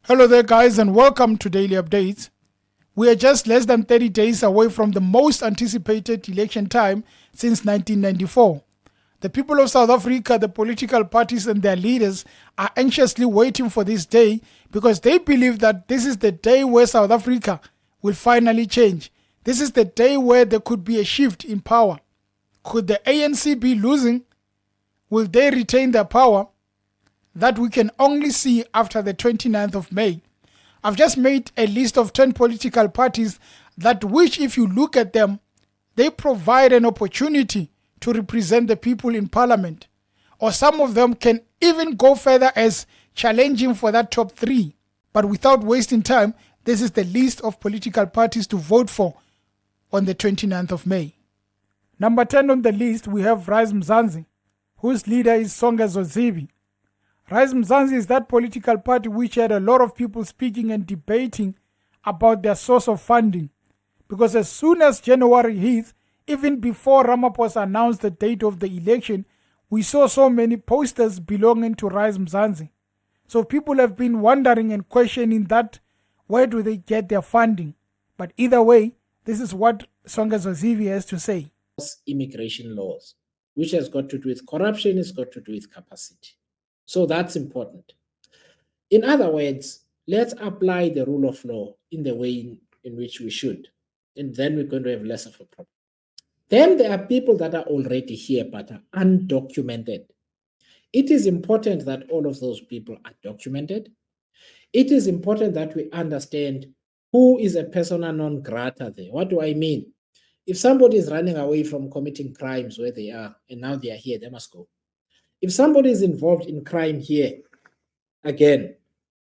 Hello there guys and welcome to Daily Updates. We are just less than 30 days away from the most anticipated election time since 1994. The people of South Africa, the political parties and their leaders are anxiously waiting for this day because they believe that this is the day where South Africa will finally change. This is the day where there could be a shift in power. Could the ANC be losing? Will they retain their power? That we can only see after the 29th of May. I've just made a list of 10 political parties that which, if you look at them, they provide an opportunity to represent the people in parliament. Or some of them can even go further as challenging for that top 3. But without wasting time, this is the list of political parties to vote for on the 29th of May. Number 10 on the list, we have Rise Mzansi, whose leader is Mzansi. Rise Mzansi is that political party which had a lot of people speaking and debating about their source of funding. Because as soon as January hits, even before Ramaphosa announced the date of the election, we saw so many posters belonging to Rise Mzansi. So people have been wondering and questioning that, where do they get their funding? But either way, this is what Mzansi has to say. Immigration laws, which has got to do with corruption, has got to do with capacity. So that's important. In other words, let's apply the rule of law in the way in which we should, and then we're going to have less of a problem. Then there are people that are already here but are undocumented. It is important that all of those people are documented. It is important that we understand who is a persona non grata there. What do I mean? If somebody is running away from committing crimes where they are, and now they are here, they must go. If somebody is involved in crime here, again,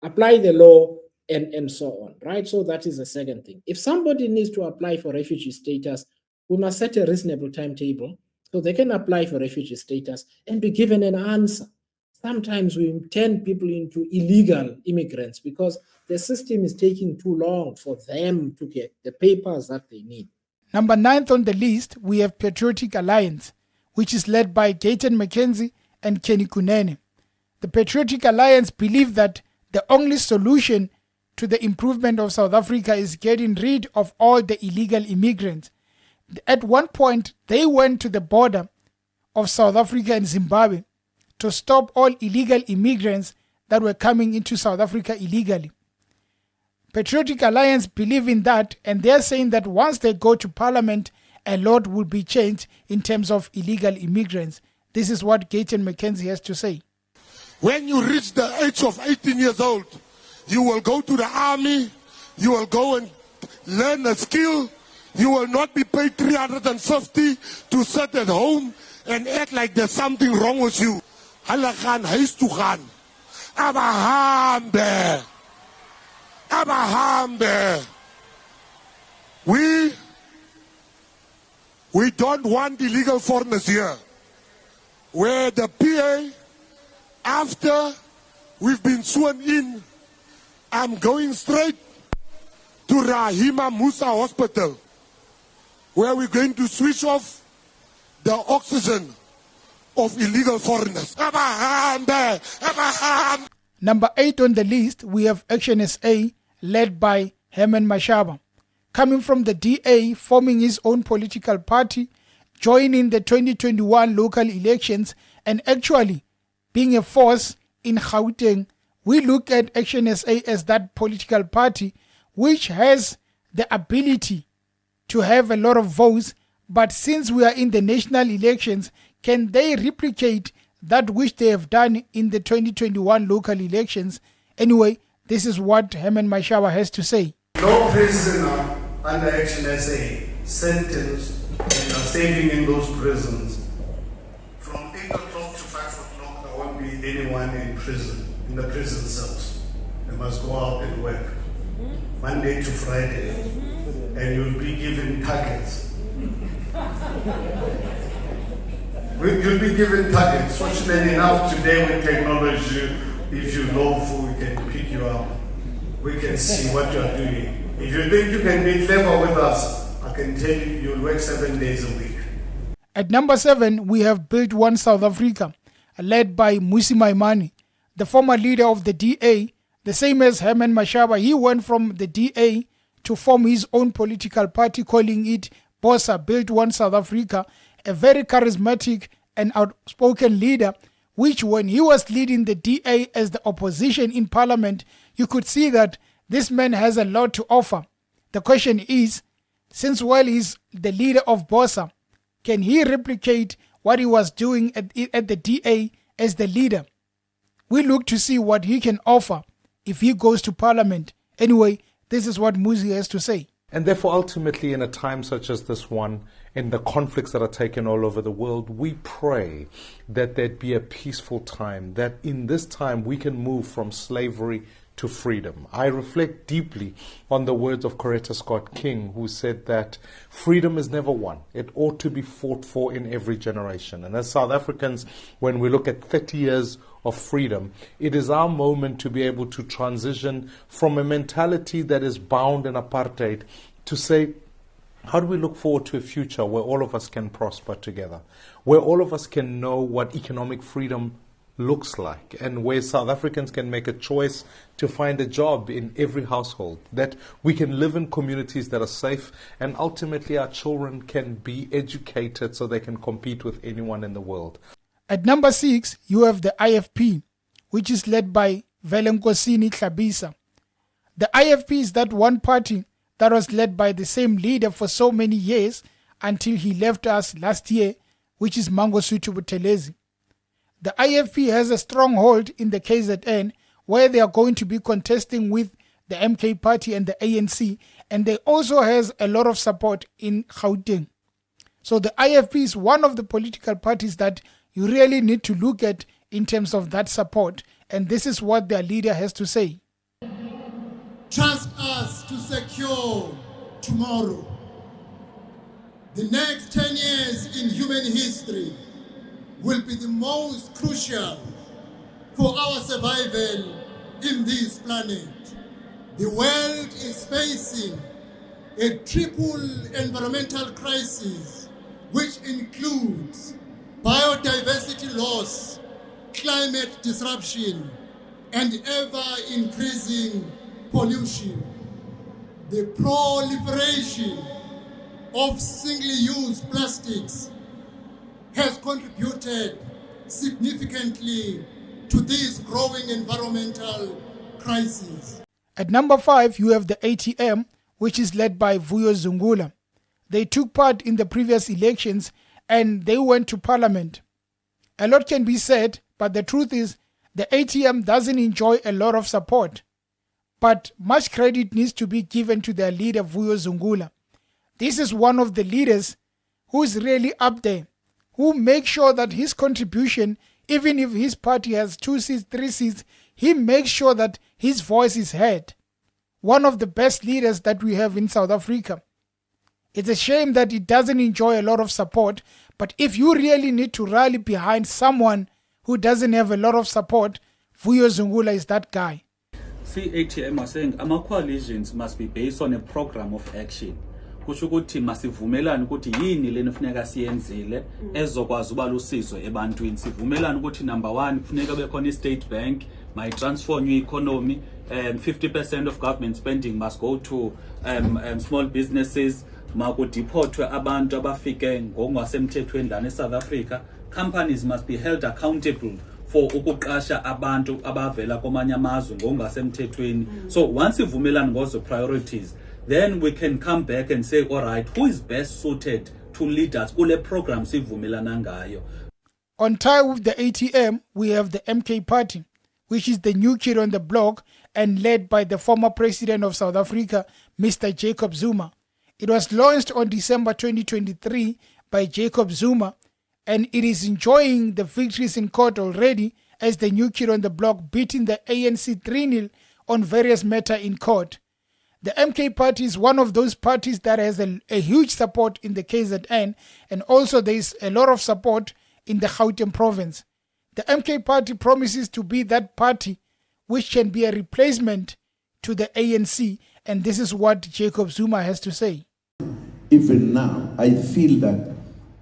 apply the law and so on, right? So that is the second thing. If somebody needs to apply for refugee status, we must set a reasonable timetable so they can apply for refugee status and be given an answer. Sometimes we turn people into illegal immigrants because the system is taking too long for them to get the papers that they need. Number 9 on the list, we have Patriotic Alliance, which is led by Gayton McKenzie and Kenny Kunene. The Patriotic Alliance believe that the only solution to the improvement of South Africa is getting rid of all the illegal immigrants. At one point, they went to the border of South Africa and Zimbabwe to stop all illegal immigrants that were coming into South Africa illegally. Patriotic Alliance believe in that, and they're saying that once they go to parliament, a lot will be changed in terms of illegal immigrants. This is what Gayton McKenzie has to say. When you reach the age of 18 years old, you will go to the army, you will go and learn a skill, you will not be paid 350 to sit at home and act like there's something wrong with you. Hulle gaan huis toe gaan. Abahambe. We don't want illegal foreigners here. Where the PA, after we've been sworn in, I'm going straight to Rahima Musa Hospital, where we're going to switch off the oxygen of illegal foreigners. Number 8 on the list, we have ActionSA, led by Herman Mashaba. Coming from the DA, forming his own political party, joining the 2021 local elections, and actually being a force in Gauteng, we look at ActionSA as that political party which has the ability to have a lot of votes. But since we are in the national elections, can they replicate that which they have done in the 2021 local elections? Anyway, this is what Herman Mashaba has to say. No prisoner under ActionSA sentenced and are staying in those prisons. From 8 o'clock to 5 o'clock, there won't be anyone in prison, in the prison cells. They must go out and work, Monday to Friday, and you'll be given targets. You'll be given targets. Fortunately enough, today with technology, if you know who we can pick you up, we can see what you're doing. If you think you can be clever with us, I can tell you, you'll work 7 days a week. At number 7, we have Build One South Africa, led by Mmusi Maimane, the former leader of the DA, The same as Herman Mashaba, he went from the DA to form his own political party, calling it Bosa, Build One South Africa, a very charismatic and outspoken leader, which when he was leading the DA as the opposition in parliament, you could see that this man has a lot to offer. The question is, since while he's the leader of Bosa, can he replicate what he was doing at the DA as the leader? We look to see what he can offer if he goes to parliament. Anyway, this is what Muzi has to say. And therefore, ultimately, in a time such as this one, in the conflicts that are taken all over the world, we pray that there'd be a peaceful time, that in this time we can move from slavery to freedom. I reflect deeply on the words of Coretta Scott King, who said that freedom is never won. It ought to be fought for in every generation. And as South Africans, when we look at 30 years of freedom, it is our moment to be able to transition from a mentality that is bound in apartheid to say, how do we look forward to a future where all of us can prosper together, where all of us can know what economic freedom looks like, and where South Africans can make a choice to find a job in every household, that we can live in communities that are safe, and ultimately our children can be educated so they can compete with anyone in the world. At number 6, you have the IFP, which is led by Velenkosini Tlhabisa. The IFP is that one party that was led by the same leader for so many years until he left us last year, which is Mangosuthu Buthelezi. The IFP has a stronghold in the KZN where they are going to be contesting with the MK party and the ANC, and they also has a lot of support in Gauteng. So the IFP is one of the political parties that you really need to look at in terms of that support, and this is what their leader has to say. Trust us to secure tomorrow. The next 10 years in human history will be the most crucial for our survival in this planet. The world is facing a triple environmental crisis, which includes biodiversity loss, climate disruption, and ever-increasing pollution. The proliferation of single-use plastics has contributed significantly to this growing environmental crisis. At number 5, you have the ATM, which is led by Vuyo Zungula. They took part in the previous elections and they went to parliament. A lot can be said, but the truth is the ATM doesn't enjoy a lot of support. But much credit needs to be given to their leader, Vuyo Zungula. This is one of the leaders who is really up there, who makes sure that his contribution, even if his party has 2 seats, 3 seats, he makes sure that his voice is heard. One of the best leaders that we have in South Africa. It's a shame that it doesn't enjoy a lot of support, but if you really need to rally behind someone who doesn't have a lot of support, Vuyo Zungula is that guy. See, ATM are saying ama-coalitions must be based on a program of action. Kusho ukuthi masivumelane ukuthi yini lena kufuneka siyenzile ezokwazi uba lusizo ebantwini. Sivumelane ukuthi number 1 kufuneka bekhona i-state bank, mayitransform i-economy, 50% of government spending must go to small businesses, makudeportwe abantu abafike ngokungasemthethweni lana eSouth Africa. Companies must be held accountable for ukuqasha abantu abavela kwamanye amazwe ngokungasemthethweni. So once ivumelane ngozo priorities, then we can come back and say, all right, who is best suited to lead us kule program sivumelana ngayo. On tie with the ATM, we have the MK party, which is the new kid on the block and led by the former president of South Africa, Mr. Jacob Zuma. It was launched on December 2023 by Jacob Zuma, and it is enjoying the victories in court already as the new kid on the block beating the ANC 3-0 on various matters in court. The MK party is one of those parties that has a huge support in the KZN, and also there is a lot of support in the Gauteng province. The MK party promises to be that party which can be a replacement to the ANC, and this is what Jacob Zuma has to say. Even now, I feel that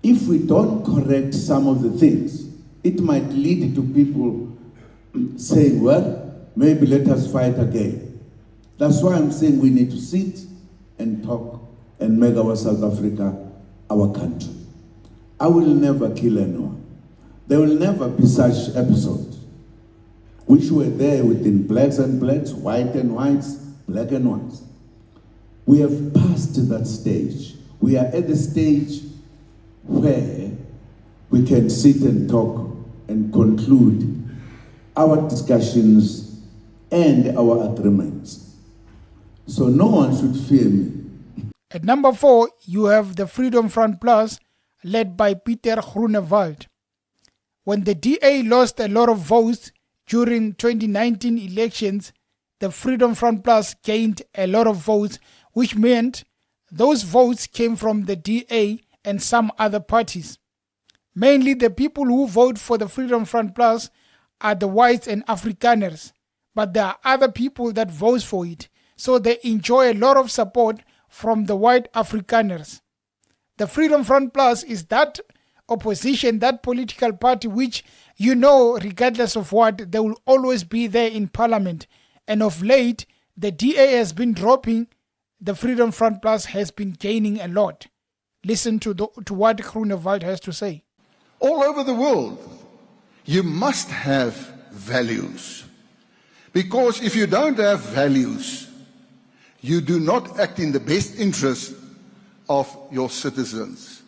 if we don't correct some of the things, it might lead to people saying, well, maybe let us fight again. That's why I'm saying we need to sit and talk and make our South Africa our country. I will never kill anyone. There will never be such episodes. Which were there within blacks and blacks, white and whites, black and whites. We have passed that stage. We are at the stage where we can sit and talk and conclude our discussions and our agreements. So no one should fear me. At number 4, you have the Freedom Front Plus, led by Pieter Groenewald. When the DA lost a lot of votes during 2019 elections, the Freedom Front Plus gained a lot of votes, which meant those votes came from the DA and some other parties. Mainly the people who vote for the Freedom Front Plus are the whites and Afrikaners, but there are other people that vote for it, so they enjoy a lot of support from the white Afrikaners. The Freedom Front Plus is that opposition, that political party which, you know, regardless of what, they will always be there in parliament. And of late, the DA has been dropping, the Freedom Front Plus has been gaining a lot. Listen to what Groenewald has to say. All over the world, you must have values. Because if you don't have values, you do not act in the best interest of your citizens.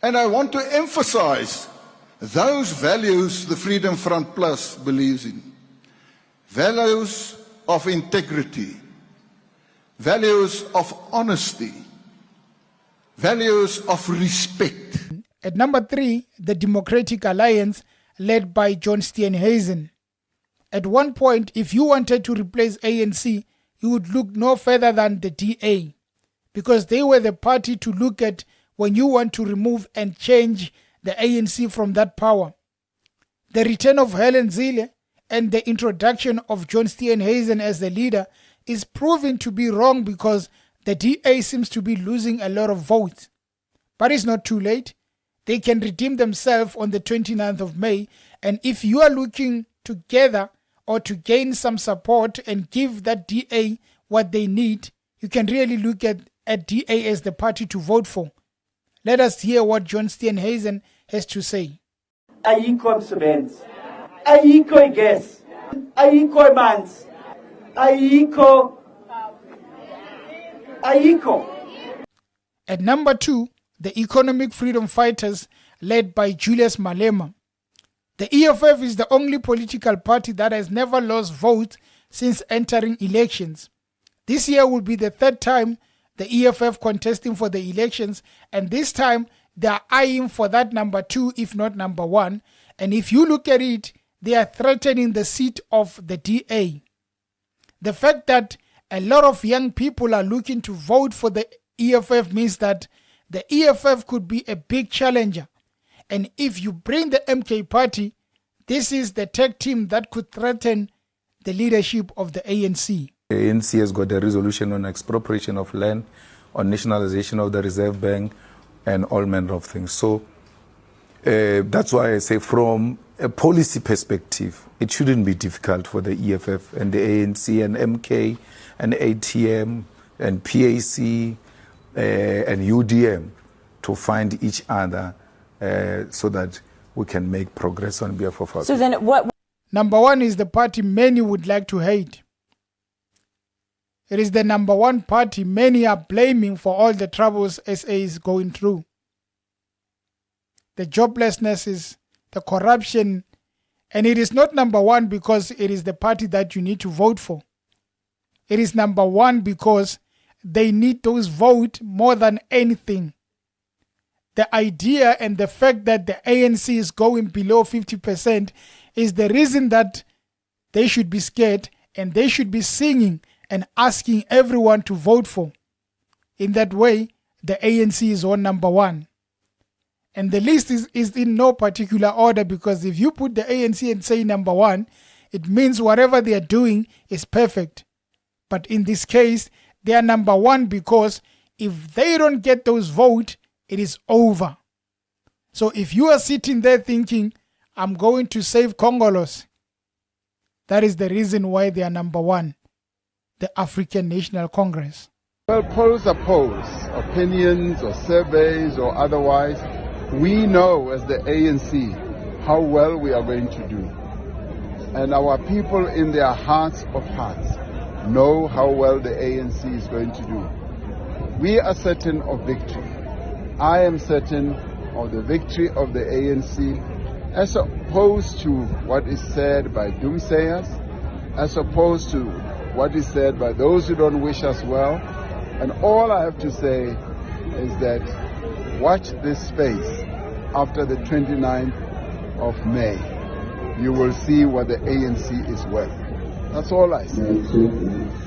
And I want to emphasize those values the Freedom Front Plus believes in. Values of integrity, values of honesty, values of respect. At number 3, the Democratic Alliance, led by John Steenhuisen. At one point, if you wanted to replace ANC, you would look no further than the DA, because they were the party to look at when you want to remove and change the ANC from that power. The return of Helen Zille and the introduction of John Steenhuisen as the leader is proving to be wrong because the DA seems to be losing a lot of votes. But it's not too late. They can redeem themselves on the 29th of May, and if you are looking together or to gain some support and give that DA what they need, you can really look at DA as the party to vote for. Let us hear what John Steenhuisen has to say. Ayikho msebenzi, ayikho igas, ayikho amanzi, ayikho. At number 2, the Economic Freedom Fighters, led by Julius Malema. The EFF is the only political party that has never lost votes since entering elections. This year will be the 3rd time the EFF contesting for the elections, and this time they are eyeing for that number 2, if not number 1. And if you look at it, they are threatening the seat of the DA. The fact that a lot of young people are looking to vote for the EFF means that the EFF could be a big challenger. And if you bring the MK party, this is the tag team that could threaten the leadership of the ANC. The ANC has got a resolution on expropriation of land, on nationalization of the Reserve Bank, and all manner of things. So that's why I say from a policy perspective, it shouldn't be difficult for the EFF and the ANC and MK and ATM and PAC and UDM to find each other so that we can make progress on behalf of us. So then what? Number 1 is the party many would like to hate. It is the number 1 party many are blaming for all the troubles SA is going through. The joblessness, the corruption, and it is not number 1 because it is the party that you need to vote for. It is number 1 because they need those votes more than anything. The idea and the fact that the ANC is going below 50% is the reason that they should be scared and they should be singing and asking everyone to vote for. In that way, the ANC is on number 1. And the list is in no particular order, because if you put the ANC and say number 1, it means whatever they are doing is perfect. But in this case, they are number 1 because if they don't get those votes, it is over. So if you are sitting there thinking, I'm going to save Congolos, That is the reason why they are number one, the African National Congress. Well, polls are polls, opinions or surveys or otherwise. We know as the ANC how well we are going to do. And our people in their hearts of hearts know how well the ANC is going to do. We are certain of victory. I am certain of the victory of the ANC, as opposed to what is said by doomsayers, as opposed to what is said by those who don't wish us well. And all I have to say is that watch this space after the 29th of May. You will see what the ANC is worth. That's all I say.